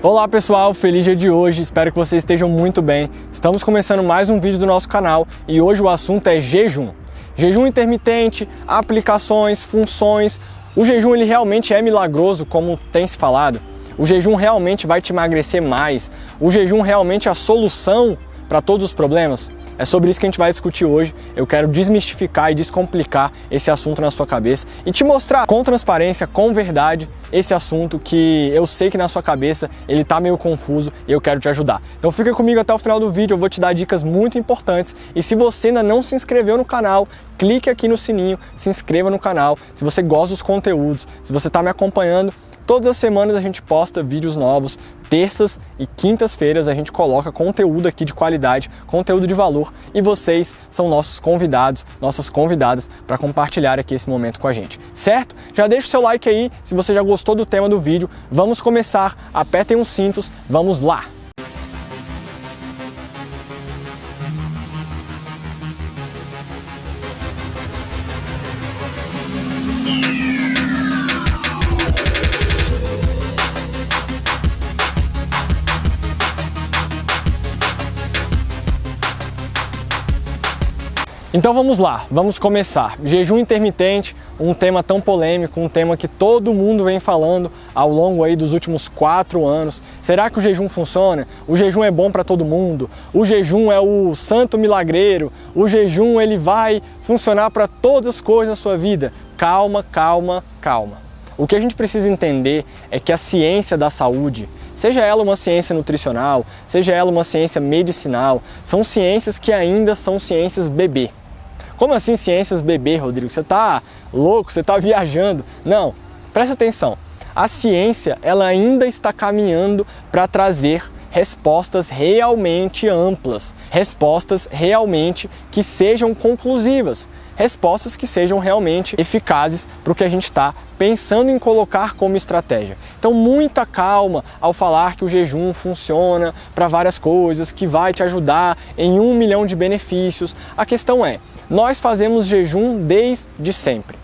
Olá pessoal, feliz dia de hoje, espero que vocês estejam muito bem. Estamos começando mais um vídeo do nosso canal e hoje o assunto é jejum. Jejum intermitente, aplicações, funções. O jejum ele realmente é milagroso, como tem se falado. O jejum realmente vai te emagrecer mais. O jejum realmente é a solução para todos os problemas. É sobre isso que a gente vai discutir hoje. Eu quero desmistificar e descomplicar esse assunto na sua cabeça e te mostrar com transparência, com verdade, esse assunto que eu sei que na sua cabeça ele tá meio confuso e eu quero te ajudar. Então fica comigo até o final do vídeo, eu vou te dar dicas muito importantes e se você ainda não se inscreveu no canal, clique aqui no sininho, se inscreva no canal. Se você gosta dos conteúdos, se você está me acompanhando, todas as semanas a gente posta vídeos novos, terças e quintas-feiras a gente coloca conteúdo aqui de qualidade, conteúdo de valor e vocês são nossos convidados, nossas convidadas para compartilhar aqui esse momento com a gente, certo? Já deixa o seu like aí se você já gostou do tema do vídeo, vamos começar, apertem os cintos, vamos lá! Então vamos lá, vamos começar. Jejum intermitente, um tema tão polêmico, um tema que todo mundo vem falando ao longo aí dos últimos 4 anos. Será que o jejum funciona? O jejum é bom para todo mundo? O jejum é o santo milagreiro? O jejum ele vai funcionar para todas as coisas na sua vida? Calma, calma, calma. O que a gente precisa entender é que a ciência da saúde, seja ela uma ciência nutricional, seja ela uma ciência medicinal, são ciências que ainda são ciências bebê. Como assim ciências bebê, Rodrigo? Você tá louco? Você tá viajando? Não, presta atenção. A ciência ela ainda está caminhando para trazer respostas realmente amplas, respostas realmente que sejam conclusivas, respostas que sejam realmente eficazes para o que a gente está pensando em colocar como estratégia. Então muita calma ao falar que o jejum funciona para várias coisas, que vai te ajudar em 1 milhão de benefícios. A questão é, nós fazemos jejum desde sempre.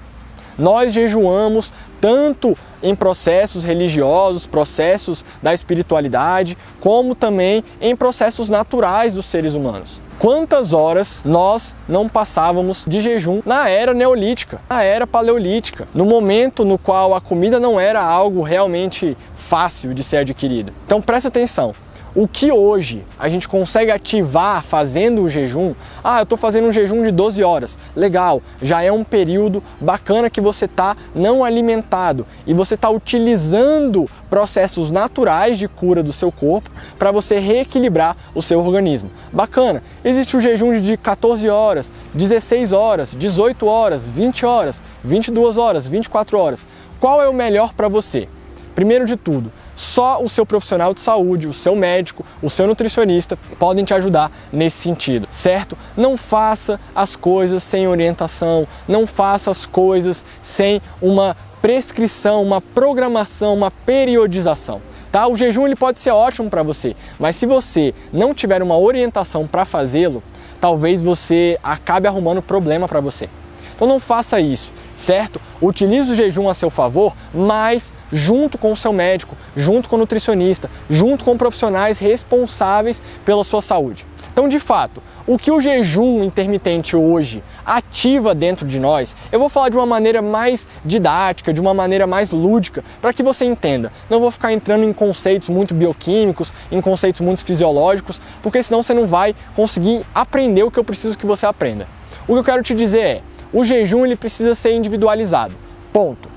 Nós jejuamos tanto em processos religiosos, processos da espiritualidade, como também em processos naturais dos seres humanos. Quantas horas nós não passávamos de jejum na era neolítica, na era paleolítica, no momento no qual a comida não era algo realmente fácil de ser adquirido. Então presta atenção. O que hoje a gente consegue ativar fazendo o jejum, eu estou fazendo um jejum de 12 horas, legal, já é um período bacana que você está não alimentado e você está utilizando processos naturais de cura do seu corpo para você reequilibrar o seu organismo. Bacana, existe o jejum de 14 horas, 16 horas, 18 horas, 20 horas, 22 horas, 24 horas. Qual é o melhor para você? Primeiro de tudo, só o seu profissional de saúde, o seu médico, o seu nutricionista podem te ajudar nesse sentido, certo? Não faça as coisas sem orientação, não faça as coisas sem uma prescrição, uma programação, uma periodização. Tá? O jejum ele pode ser ótimo para você, mas se você não tiver uma orientação para fazê-lo, talvez você acabe arrumando problema para você. Então não faça isso, certo? Utilize o jejum a seu favor, mas junto com o seu médico, junto com o nutricionista, junto com profissionais responsáveis pela sua saúde. Então, de fato, o que o jejum intermitente hoje ativa dentro de nós, eu vou falar de uma maneira mais didática, de uma maneira mais lúdica, para que você entenda. Não vou ficar entrando em conceitos muito bioquímicos, em conceitos muito fisiológicos, porque senão você não vai conseguir aprender o que eu preciso que você aprenda. O que eu quero te dizer é, o jejum ele precisa ser individualizado, ponto.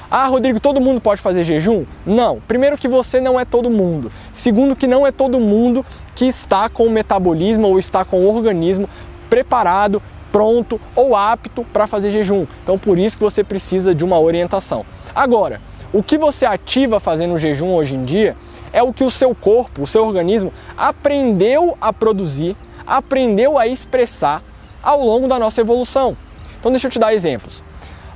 Rodrigo, todo mundo pode fazer jejum? Não. Primeiro que você não é todo mundo. Segundo que não é todo mundo que está com o metabolismo ou está com o organismo preparado, pronto ou apto para fazer jejum. Então por isso que você precisa de uma orientação. Agora, o que você ativa fazendo jejum hoje em dia é o que o seu corpo, o seu organismo aprendeu a produzir, aprendeu a expressar ao longo da nossa evolução. Então deixa eu te dar exemplos.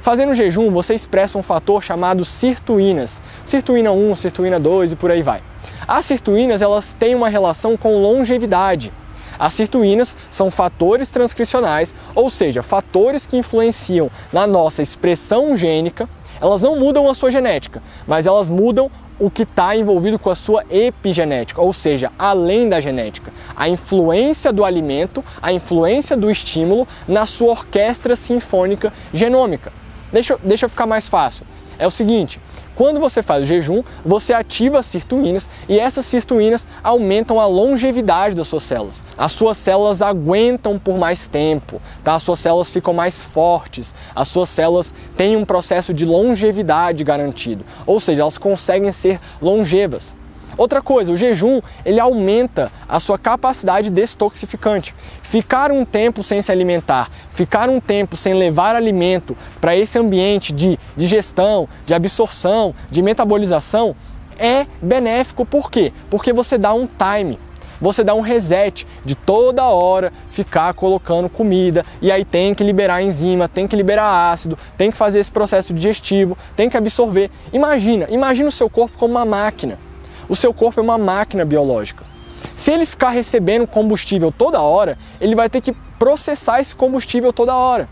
Fazendo jejum, você expressa um fator chamado sirtuínas. Sirtuína 1, sirtuína 2 e por aí vai. As sirtuínas, elas têm uma relação com longevidade. As sirtuínas são fatores transcricionais, ou seja, fatores que influenciam na nossa expressão gênica. Elas não mudam a sua genética, mas elas mudam o que está envolvido com a sua epigenética, ou seja, além da genética. A influência do alimento, a influência do estímulo na sua orquestra sinfônica genômica. Deixa eu ficar mais fácil. É o seguinte, quando você faz o jejum, você ativa as sirtuínas e essas sirtuínas aumentam a longevidade das suas células. As suas células aguentam por mais tempo, tá? As suas células ficam mais fortes, as suas células têm um processo de longevidade garantido, ou seja, elas conseguem ser longevas. Outra coisa, o jejum, ele aumenta a sua capacidade destoxificante. Ficar um tempo sem se alimentar, ficar um tempo sem levar alimento para esse ambiente de digestão, de absorção, de metabolização, é benéfico. Por quê? Porque você dá um time, você dá um reset de toda hora ficar colocando comida e aí tem que liberar enzima, tem que liberar ácido, tem que fazer esse processo digestivo, tem que absorver. Imagina o seu corpo como uma máquina. O seu corpo é uma máquina biológica. Se ele ficar recebendo combustível toda hora, ele vai ter que processar esse combustível toda hora.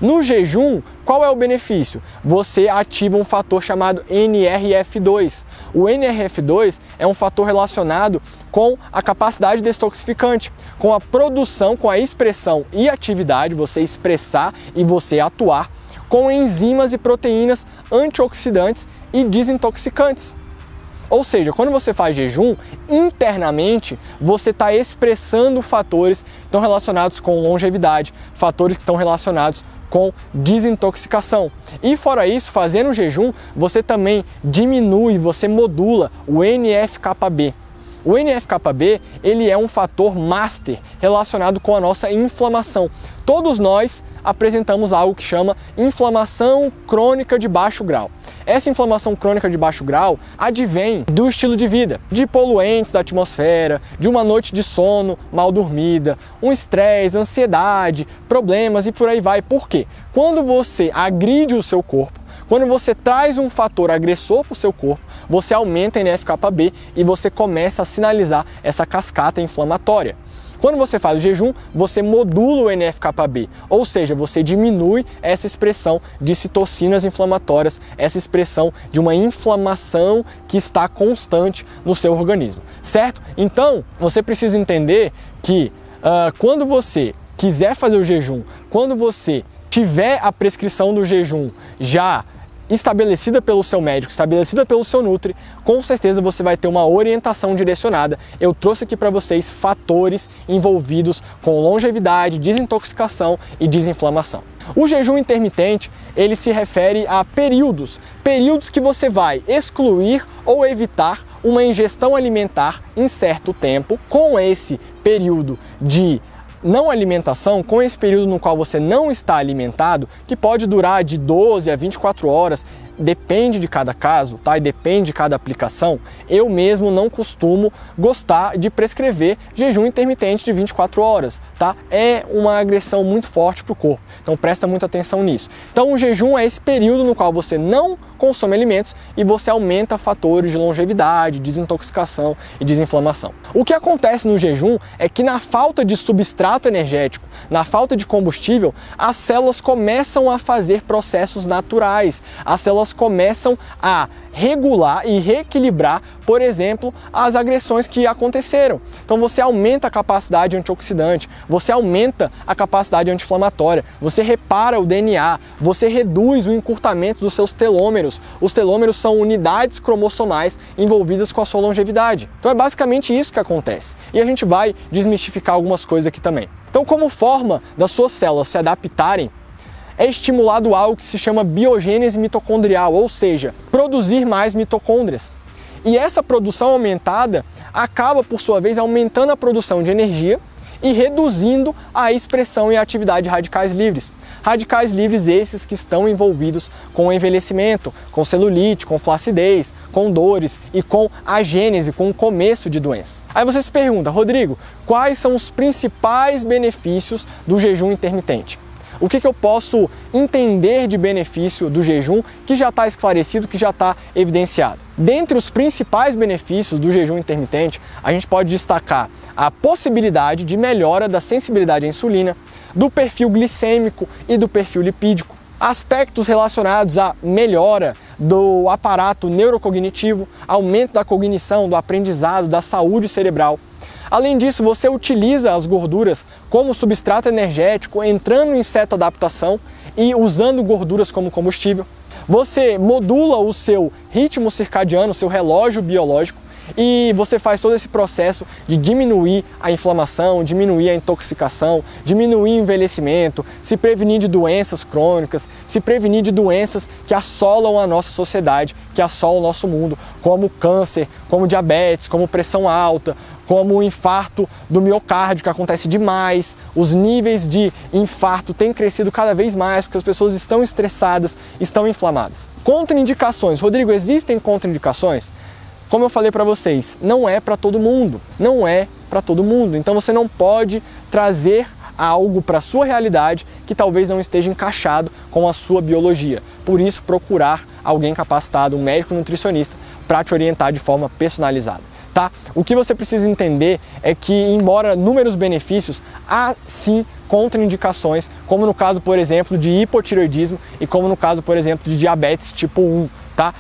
No jejum, qual é o benefício? Você ativa um fator chamado NRF2. O NRF2 é um fator relacionado com a capacidade destoxificante, com a produção, com a expressão e atividade, você expressar e você atuar, com enzimas e proteínas antioxidantes e desintoxicantes. Ou seja, quando você faz jejum, internamente você está expressando fatores que estão relacionados com longevidade, fatores que estão relacionados com desintoxicação. E fora isso, fazendo jejum, você também diminui, você modula o NF-κB. O NF-κB, ele é um fator master relacionado com a nossa inflamação. Todos nós apresentamos algo que chama inflamação crônica de baixo grau. Essa inflamação crônica de baixo grau advém do estilo de vida, de poluentes da atmosfera, de uma noite de sono mal dormida, um estresse, ansiedade, problemas e por aí vai. Por quê? Quando você agride o seu corpo, quando você traz um fator agressor para o seu corpo, você aumenta a NF-κB e você começa a sinalizar essa cascata inflamatória. Quando você faz o jejum, você modula o NF-κB, ou seja, você diminui essa expressão de citocinas inflamatórias, essa expressão de uma inflamação que está constante no seu organismo, certo? Então, você precisa entender que quando você quiser fazer o jejum, quando você tiver a prescrição do jejum já estabelecida pelo seu médico, estabelecida pelo seu Nutri, com certeza você vai ter uma orientação direcionada. Eu trouxe aqui para vocês fatores envolvidos com longevidade, desintoxicação e desinflamação. O jejum intermitente, ele se refere a períodos que você vai excluir ou evitar uma ingestão alimentar em certo tempo. Com esse período de não alimentação, com esse período no qual você não está alimentado, que pode durar de 12 a 24 horas, depende de cada caso, tá? E depende de cada aplicação. Eu mesmo não costumo gostar de prescrever jejum intermitente de 24 horas, tá? É uma agressão muito forte para o corpo, então presta muita atenção nisso. Então o jejum é esse período no qual você não consome alimentos e você aumenta fatores de longevidade, desintoxicação e desinflamação. O que acontece no jejum é que na falta de substrato energético, na falta de combustível, as células começam a fazer processos naturais, as células começam a regular e reequilibrar, por exemplo, as agressões que aconteceram. Então você aumenta a capacidade antioxidante, você aumenta a capacidade anti-inflamatória, você repara o DNA, você reduz o encurtamento dos seus telômeros. Os telômeros são unidades cromossomais envolvidas com a sua longevidade. Então é basicamente isso que acontece. E a gente vai desmistificar algumas coisas aqui também. Então, como forma das suas células se adaptarem, é estimulado algo que se chama biogênese mitocondrial, ou seja, produzir mais mitocôndrias. E essa produção aumentada acaba, por sua vez, aumentando a produção de energia e reduzindo a expressão e a atividade de radicais livres. Radicais livres esses que estão envolvidos com o envelhecimento, com celulite, com flacidez, com dores e com a gênese, com o começo de doenças. Aí você se pergunta, Rodrigo, quais são os principais benefícios do jejum intermitente? O que eu posso entender de benefício do jejum que já está esclarecido, que já está evidenciado? Dentre os principais benefícios do jejum intermitente, a gente pode destacar a possibilidade de melhora da sensibilidade à insulina, do perfil glicêmico e do perfil lipídico. aspectos relacionados à melhora do aparato neurocognitivo, aumento da cognição, do aprendizado, da saúde cerebral. Além disso, você utiliza as gorduras como substrato energético, entrando em cetoadaptação e usando gorduras como combustível. Você modula o seu ritmo circadiano, o seu relógio biológico, e você faz todo esse processo de diminuir a inflamação, diminuir a intoxicação, diminuir o envelhecimento, se prevenir de doenças crônicas, se prevenir de doenças que assolam a nossa sociedade, que assolam o nosso mundo, como câncer, como diabetes, como pressão alta, como o infarto do miocárdio, que acontece demais. Os níveis de infarto têm crescido cada vez mais porque as pessoas estão estressadas, estão inflamadas. Contraindicações. Rodrigo, existem contraindicações? Como eu falei para vocês, não é para todo mundo, não é para todo mundo. Então você não pode trazer algo para a sua realidade que talvez não esteja encaixado com a sua biologia. Por isso, procurar alguém capacitado, um médico nutricionista, para te orientar de forma personalizada. Tá? O que você precisa entender é que, embora inúmeros benefícios, há sim contraindicações, como no caso, por exemplo, de hipotireoidismo e como no caso, por exemplo, de diabetes tipo 1, tá?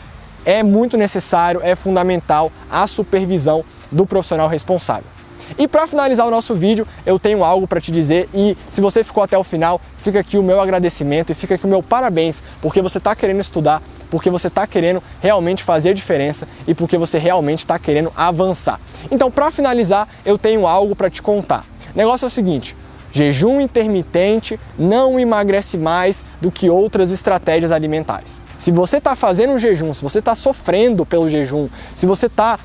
É muito necessário, é fundamental a supervisão do profissional responsável. E para finalizar o nosso vídeo, eu tenho algo para te dizer e se você ficou até o final, fica aqui o meu agradecimento e fica aqui o meu parabéns, porque você está querendo estudar, porque você está querendo realmente fazer a diferença e porque você realmente está querendo avançar. Então, para finalizar, eu tenho algo para te contar. O negócio é o seguinte: jejum intermitente não emagrece mais do que outras estratégias alimentares. Se você está fazendo um jejum, se você está sofrendo pelo jejum, se você está,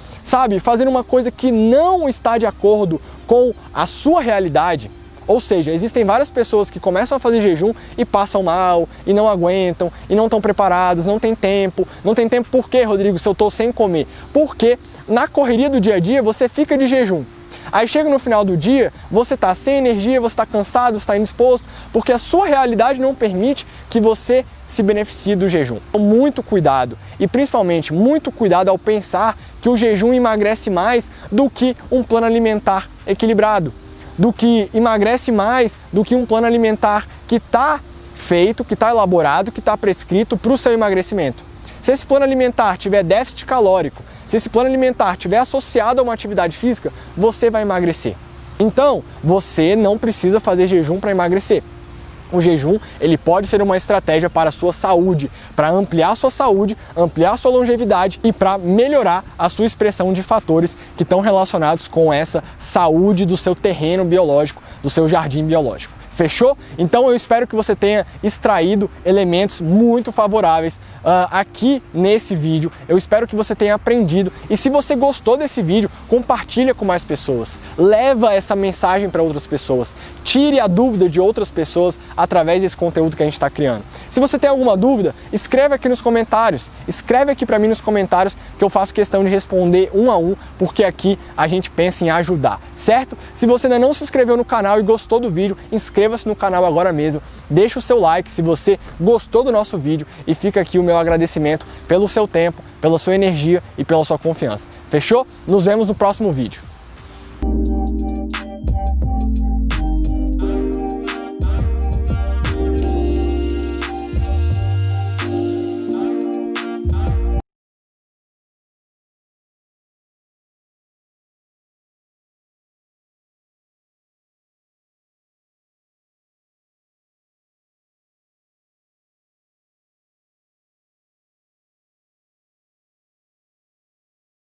fazendo uma coisa que não está de acordo com a sua realidade, ou seja, existem várias pessoas que começam a fazer jejum e passam mal, e não aguentam, e não estão preparadas, não tem tempo. Não tem tempo por quê, Rodrigo, se eu estou sem comer? Porque na correria do dia a dia você fica de jejum. Aí chega no final do dia, você está sem energia, você está cansado, você está indisposto, porque a sua realidade não permite que você se beneficie do jejum. Então, muito cuidado e principalmente muito cuidado ao pensar que o jejum emagrece mais do que um plano alimentar equilibrado, do que emagrece mais do que um plano alimentar que está feito, que está elaborado, que está prescrito para o seu emagrecimento. Se esse plano alimentar tiver déficit calórico, se esse plano alimentar estiver associado a uma atividade física, você vai emagrecer. Então, você não precisa fazer jejum para emagrecer. O jejum, ele pode ser uma estratégia para a sua saúde, para ampliar a sua saúde, ampliar a sua longevidade e para melhorar a sua expressão de fatores que estão relacionados com essa saúde do seu terreno biológico, do seu jardim biológico. Fechou? Então eu espero que você tenha extraído elementos muito favoráveis aqui nesse vídeo. Eu espero que você tenha aprendido e se você gostou desse vídeo, compartilha com mais pessoas. Leva essa mensagem para outras pessoas. Tire a dúvida de outras pessoas através desse conteúdo que a gente está criando. Se você tem alguma dúvida, escreve aqui nos comentários. Escreve aqui para mim nos comentários que eu faço questão de responder um a um, porque aqui a gente pensa em ajudar, certo? Se você ainda não se inscreveu no canal e gostou do vídeo, inscreva-se no canal agora mesmo, deixa o seu like se você gostou do nosso vídeo e fica aqui o meu agradecimento pelo seu tempo, pela sua energia e pela sua confiança. Fechou? Nos vemos no próximo vídeo.